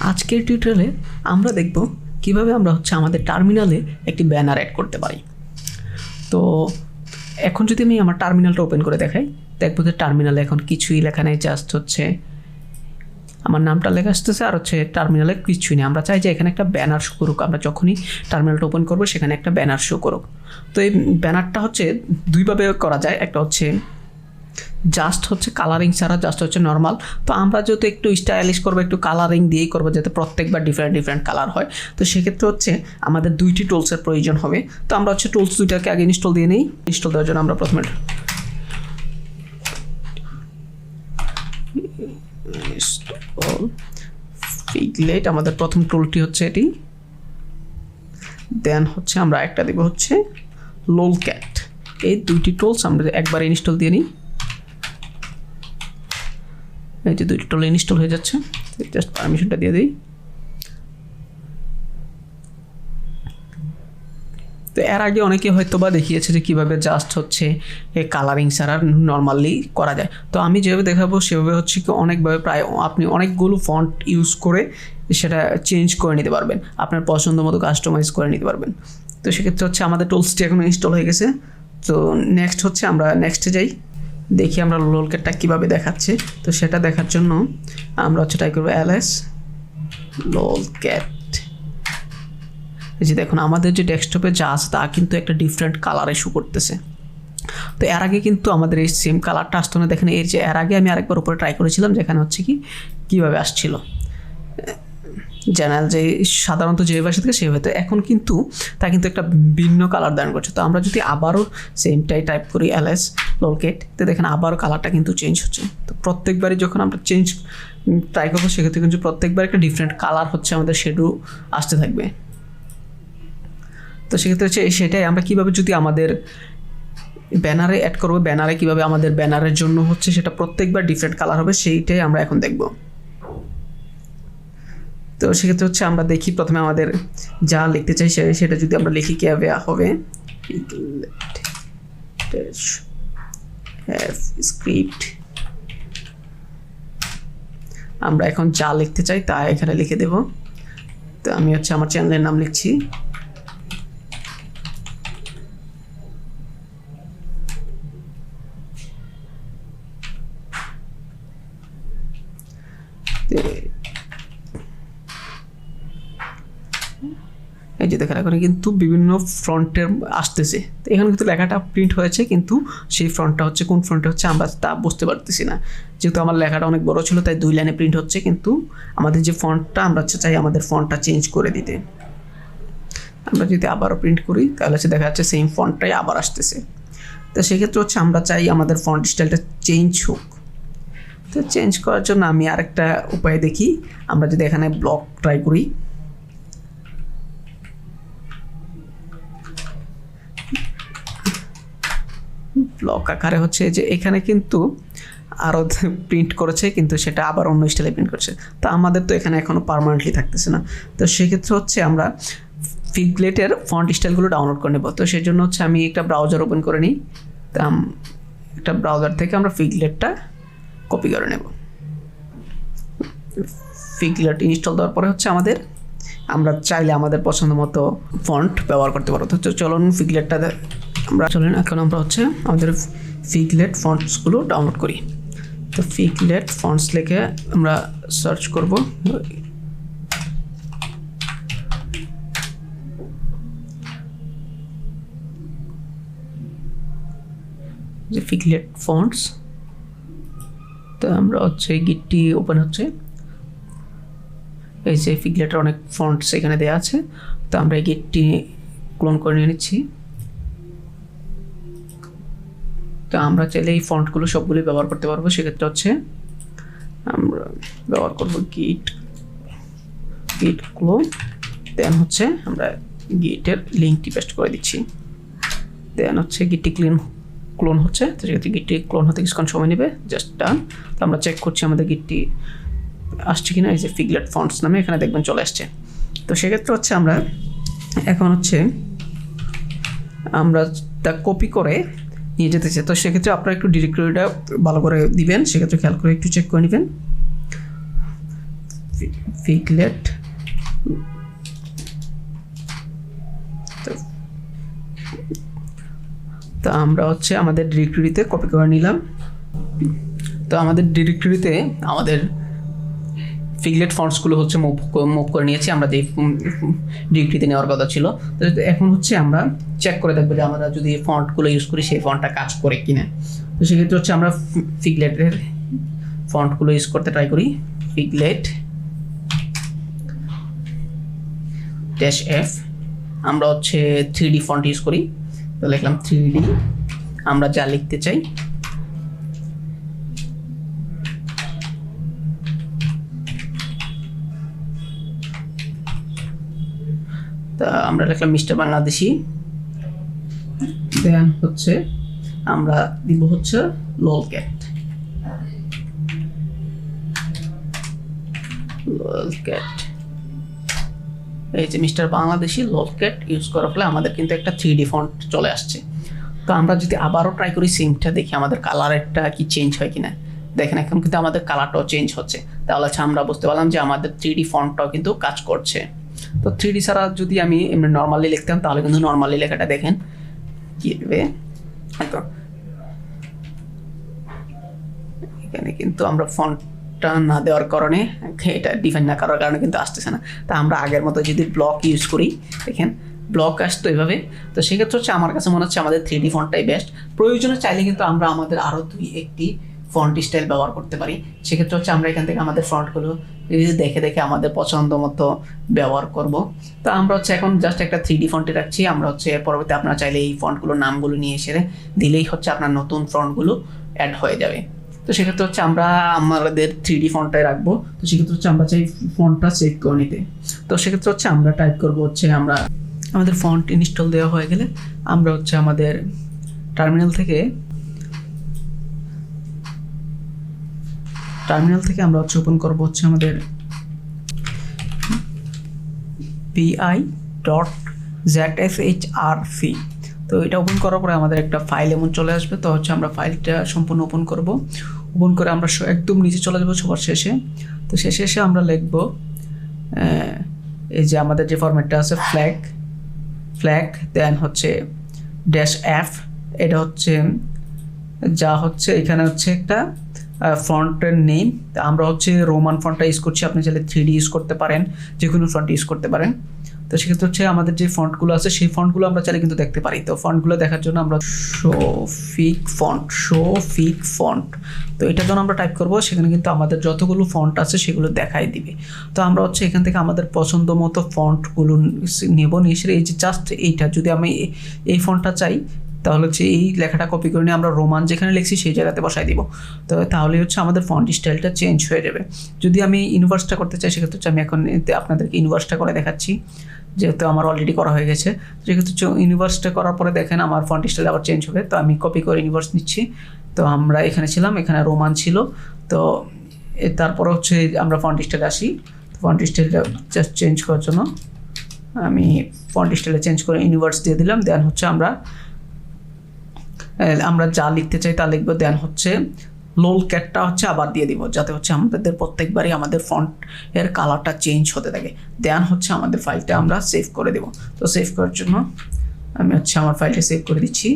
আজকের টিউটোরিয়ালে আমরা দেখব কিভাবে আমরা আমাদের টার্মিনালে একটি ব্যানার অ্যাড করতে পারি। তো এখন যদি আমি আমার টার্মিনালটা ওপেন করে দেখাই, দেখবো যে টার্মিনালে এখন কিছুই লেখা নেই, জাস্ট আমার নামটা লেখা আসতেছে আর টার্মিনালে কিছুই নেই। আমরা চাই যে এখানে একটা ব্যানার শো করুক, আমরা যখনই টার্মিনালটা ওপেন করবো সেখানে একটা ব্যানার শো করুক। তো এই ব্যানারটা দুইভাবে করা যায়, একটা জাস্ট কালারিং ছাড়া, জাস্ট নর্মাল। তো আমরা যেহেতু একটু স্টাইলিশ করবো, একটু কালারিং দিয়েই করবো যাতে প্রত্যেকবার ডিফারেন্ট কালার হয়। তো সেক্ষেত্রে আমাদের দুইটি টুলসের প্রয়োজন হবে। তো আমরা টুলস দুইটাকে আগে ইনস্টল দিয়ে নিই। ইনস্টল দেওয়ার জন্য আমরা প্রথমে ফিগলেট, আমাদের প্রথম টুলটি এটি। দেন আমরা একটা দেব লোলক্যাট। এই দুইটি টুলস আমরা একবার ইনস্টল দিয়ে নিই। এই যে দুইটি টুল ইনস্টল হয়ে যাচ্ছে, জাস্ট পারমিশনটা দিয়ে দিই। তো এর আগে অনেকে হয়তো বা দেখিয়েছে যে কীভাবে জাস্ট এই কালারিং ছাড়া নর্মালি করা যায়। তো আমি যেভাবে দেখাবো সেভাবে কি অনেকভাবে, প্রায় আপনি অনেকগুলো ফন্ট ইউজ করে সেটা চেঞ্জ করে নিতে পারবেন, আপনার পছন্দ মতো কাস্টমাইজ করে নিতে পারবেন। তো সেক্ষেত্রে আমাদের টুলসটি এখন ইনস্টল হয়ে গেছে। তো নেক্সট আমরা নেক্সটে যাই, দেখি আমরা লোলক্যাটটা কীভাবে দেখাচ্ছে। তো সেটা দেখার জন্য আমরা ট্রাই করবো ls লোলক্যাট। এই যে দেখুন আমাদের যে ডেস্কটপে যা আছে তা কিন্তু একটা ডিফারেন্ট কালারে শো করতেছে। তো এর আগে কিন্তু আমাদের এই সেম কালারটা আসতো না। দেখেন এর আগে আমি আরেকবার উপরে ট্রাই করেছিলাম, যেখানে কীভাবে আসছিল জেনারেল, যে সাধারণত যেভাবে আসে থাকে সেভাবে। তো এখন কিন্তু তা কিন্তু একটা ভিন্ন কালার ধারণ করছে। তো আমরা যদি আবারও সেমটাই টাইপ করি ls লোলক্যাট, তো দেখেন আবারও কালারটা কিন্তু চেঞ্জ হচ্ছে। তো প্রত্যেকবারই যখন আমরা চেঞ্জ ট্রাই করবো সেক্ষেত্রে কিন্তু প্রত্যেকবার একটা ডিফারেন্ট কালার আমাদের শেডো আসতে থাকবে। তো সেক্ষেত্রে সেটাই আমরা কীভাবে যদি আমাদের ব্যানারে অ্যাড করবো, ব্যানারে কীভাবে আমাদের ব্যানারের জন্য সেটা প্রত্যেকবার ডিফারেন্ট কালার হবে, সেইটাই আমরা এখন দেখব। তো সেক্ষেত্রে আমরা দেখি প্রথমে আমাদের যা লিখতে চাই সেটা যদি আমরা লিখি কীভাবে হবে। স্ক্রিপ্ট আমরা এখন যা লিখতে চাই তা এখানে লিখে দেব। তো আমি আমার চ্যানেলের নাম লিখছি। এই যে দেখেন এখন কিন্তু বিভিন্ন ফ্রন্টের আসতেছে। তো এখানে কিন্তু লেখাটা প্রিন্ট হয়েছে, কিন্তু সেই ফ্রন্টটা কোন ফ্রন্টে আমরা তা বুঝতে পারতেছি না। যেহেতু আমার লেখাটা অনেক বড় ছিল তাই 2 লাইনে প্রিন্ট হচ্ছে, কিন্তু আমাদের যে ফন্টটা আমরা চাই আমাদের ফন্টটা চেঞ্জ করে দিতে। আমরা যদি আবারও প্রিন্ট করি তাহলে দেখা যাচ্ছে সেম ফন্টটাই আবার আসতেছে। তো সেক্ষেত্রে আমরা চাই আমাদের ফন্ট স্টাইলটা চেঞ্জ হোক। তো চেঞ্জ করার জন্য আমি আরেকটা উপায় দেখি। আমরা যদি এখানে ব্লক ট্রাই করি, ব্লক আকারে যে এখানে কিন্তু আরও প্রিন্ট করেছে, কিন্তু সেটা আবার অন্য স্টাইলে প্রিন্ট করছে। তো আমাদের তো এখানে এখনও পার্মানেন্টলি থাকতেছে না। তো সেক্ষেত্রে আমরা ফিগলেটের ফন্ট স্টাইলগুলো ডাউনলোড করে নেব। তো সেই জন্য আমি একটা ব্রাউজার ওপেন করে নিই। তো একটা ব্রাউজার থেকে আমরা ফিগলেটটা কপি করে নেব। ফিগলেট ইনস্টল দেওয়ার পরে আমরা চাইলে আমাদের পছন্দ মতো ফন্ট ব্যবহার করতে পারবো। তো চলুন ফিগলেটটা এখন আমরা আমাদের ফিগলেট ফন্টসগুলো ডাউনলোড করি। তো ফিগলেট ফন্টস লিখে আমরা সার্চ করব। যে ফিগলেট ফন্টস, তো আমরা গিটটি ওপেন এই যে ফিগলেটের অনেক ফন্টস এখানে দেওয়া আছে। তো আমরা এই গিটটি ক্লোন করে নিয়ে নিচ্ছি। তো আমরা চাইলে এই ফন্টগুলো সবগুলোই ব্যবহার করতে পারবো। সেক্ষেত্রে আমরা ব্যবহার করবো গিট ক্লোন। দেন আমরা গিটের লিঙ্কটি পেস্ট করে দিচ্ছি। দেন গিটটি ক্লোন তো সেক্ষেত্রে গিটটি ক্লোন হতে কিছুক্ষণ সময় নেবে, জাস্ট ডান। তো আমরা চেক করছি আমাদের গিটটি আসছে কিনা। এই যে ফিগলেট ফন্টস নামে এখানে দেখবেন চলে আসছে। তো সেক্ষেত্রে আমরা এখন আমরা তা কপি করে নিয়ে যেতে চাই। তো সেক্ষেত্রে আপনারা একটু ডিরেক্টরিটা ভালো করে দিবেন, সেক্ষেত্রে খেয়াল করে একটু চেক করে নেবেন। ফিগলেট। তো আমরা হচ্ছে আমাদের ডিরেক্টরিতে কপি করে নিলাম। তো আমাদের ডিরেক্টরিতে আমাদের ফিগলেট ফন্টসগুলো হচ্ছে মুভ করে নিয়েছি আমরা যে ডিরেক্টরিতে নেওয়ার কথা ছিল। তো এখন হচ্ছে আমরা চেক করে দেখবো যে আমরা যদি ফন্টগুলো ইউজ করি সেই ফন্টটা কাজ করে কিনা। তো সেক্ষেত্রে হচ্ছে আমরা ফিগলেটের ফন্টগুলো ইউজ করতে ট্রাই করি। ফিগলেট -f, আমরা হচ্ছে 3D ফন্ট ইউজ করি। তো লিখলাম 3D, আমরা যা লিখতে চাই তা আমরা লিখলাম মিস্টার বাংলাদেশি। দেন হচ্ছে আমরা দিব হচ্ছে ললক্যাট। এই যে মিস্টার বাংলাদেশি ললক্যাট ইউজ করার ফলে আমাদের কিন্তু একটা 3D ফন্ট চলে আসছে। তো আমরা যদি আবারও ট্রাই করি সেমটা, দেখি আমাদের কালারেরটা কি চেঞ্জ হয় কিনা। দেখেন এখন কিন্তু আমাদের কালারটাও চেঞ্জ হচ্ছে, তাহলে হচ্ছে আমরা বুঝতে পারলাম যে আমাদের 3D ফন্টটাও কিন্তু কাজ করছে। তো 3D ছাড়া যদি আমি এমনি নর্মালি লিখতাম তাহলে কিন্তু নর্মালি লেখাটা দেখেন কি হবে। এখানে কিন্তু আমরা ফন্টটা না দেওয়ার কারণে, এটা ডিফাইন না করার কারণে কিন্তু আসতেছে না। তা আমরা আগের মতো যদি ব্লক ইউজ করি, দেখেন ব্লক আসতো এভাবে। তো সেক্ষেত্রে হচ্ছে আমার কাছে মনে হচ্ছে আমাদের 3D ফন্টটাই বেস্ট। প্রয়োজনে চাইলে কিন্তু আমরা আমাদের আরও 2-1টি ফন্ট স্টাইল ব্যবহার করতে পারি। সেক্ষেত্রে হচ্ছে আমরা এখান থেকে আমাদের ফন্টগুলো দেখে দেখে আমাদের পছন্দ মতো ব্যবহার করব। তো আমরা হচ্ছে এখন জাস্ট একটা 3D ফন্টে রাখছি। আমরা হচ্ছে পরবর্তী আপনারা চাইলে এই ফন্টগুলোর নামগুলো নিয়ে এসে দিলেই হচ্ছে আপনার নতুন ফন্টগুলো অ্যাড হয়ে যাবে। তো সেক্ষেত্রে হচ্ছে আমরা আমাদের 3D ফন্টটাই রাখবো। তো সেক্ষেত্রে হচ্ছে আমরা চাই ফন্টটা সেভ করে নিতে। তো সেক্ষেত্রে হচ্ছে আমরা টাইপ করবো হচ্ছে আমাদের ফন্ট ইনস্টল দেওয়া হয়ে গেলে আমরা হচ্ছে আমাদের টার্মিনাল থেকে আমরা হচ্ছে ওপেন করবো হচ্ছে আমাদের pi.zshrc। তো এটা ওপেন করার পরে আমাদের একটা ফাইল এমন চলে আসবে। তো হচ্ছে আমরা ফাইলটা সম্পূর্ণ ওপেন করব। ওপেন করে আমরা একদম নিচে চলে যাবো সবার শেষে। তো শেষে আমরা লিখবো এই যে আমাদের যে ফরম্যাটটা আছে ফ্ল্যাগ দেন হচ্ছে -f। এটা হচ্ছে যা হচ্ছে এখানে হচ্ছে একটা ফন্টের নেম। আমরা হচ্ছে রোমান ফন্টটা ইউজ করছি, আপনি চাইলে 3D ইউজ করতে পারেন, যে কোনো ফন্ট ইউজ করতে পারেন। তো সেক্ষেত্রে হচ্ছে আমাদের যে ফন্টগুলো আছে সেই ফন্টগুলো আমরা চাইলে কিন্তু দেখতে পারি। তো ফন্টগুলো দেখার জন্য আমরা শো ফিগ ফন্ট, তো এটা যখন আমরা টাইপ করবো সেখানে কিন্তু আমাদের যতগুলো ফন্ট আছে সেগুলো দেখাই দিবে। তো আমরা হচ্ছে এখান থেকে আমাদের পছন্দ মতো ফন্টগুলো নেব, নিয়ে এই যে জাস্ট এইটা যদি আমি এই ফন্টটা চাই তাহলে হচ্ছে এই লেখাটা কপি করে নিয়ে আমরা রোমান যেখানে লিখছি সেই জায়গাতে বসাই দিব। তো তাহলে হচ্ছে আমাদের ফন্ট স্টাইলটা চেঞ্জ হয়ে যাবে। যদি আমি ইনভার্সটা করতে চাই সেক্ষেত্রে হচ্ছে আমি এখন আপনাদেরকে ইনভার্সটা করে দেখাচ্ছি, যেহেতু আমার অলরেডি করা হয়ে গেছে। সেক্ষেত্রে হচ্ছে ইনভার্সটা করার পরে দেখেন আমার ফন্ট স্টাইল আবার চেঞ্জ হবে। তো আমি কপি করে ইনভার্স নিচ্ছি। তো আমরা এখানে ছিলাম, এখানে রোমান ছিল। তো তারপরে হচ্ছে আমরা ফন্ট স্টাইলে আসি। ফন্ট স্টাইলটা জাস্ট চেঞ্জ করার জন্য আমি ফন্ট স্টাইলে চেঞ্জ করে ইনভার্স দিয়ে দিলাম। দেন হচ্ছে আমরা যা লিখতে চাই তা লিখবো। দেন হচ্ছে ললক্যাটটা হচ্ছে আবার দিয়ে দিব, যাতে হচ্ছে আমাদের প্রত্যেকবারই আমাদের ফন্ট এর কালারটা চেঞ্জ হতে থাকে। দেন হচ্ছে আমাদের ফাইলটা আমরা সেভ করে দেব। তো সেভ করার জন্য আমি হচ্ছে আমার ফাইলটা সেভ করে দিচ্ছি।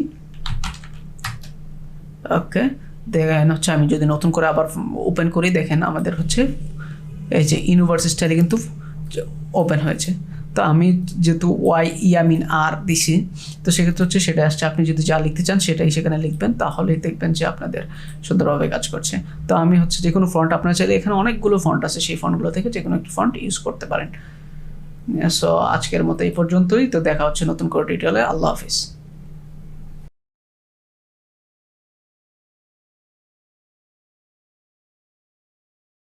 ওকে, দেখেন হচ্ছে আমি যদি নতুন করে আবার ওপেন করি, দেখেন আমাদের হচ্ছে এই যে ইউনিভার্স স্টাইলে কিন্তু ওপেন হয়েছে। তো আমি যেহেতু আর দিছি, তো সেক্ষেত্রে হচ্ছে সেটা আসছে। আপনি যদি যা লিখতে চান সেটাই সেখানে লিখবেন, তাহলেই দেখবেন যে আপনাদের সুন্দরভাবে কাজ করছে। তো আমি হচ্ছে যে কোনো ফন্ট আপনারা চাইলে, এখানে অনেকগুলো ফন্ট আছে, সেই ফন্টগুলো থেকে যে কোনো একটি ফন্ট ইউজ করতে পারেন। সো আজকের মতো এই পর্যন্তই। তো দেখা হচ্ছে নতুন করে টিউটোরিয়ালে। আল্লাহ হাফিজ।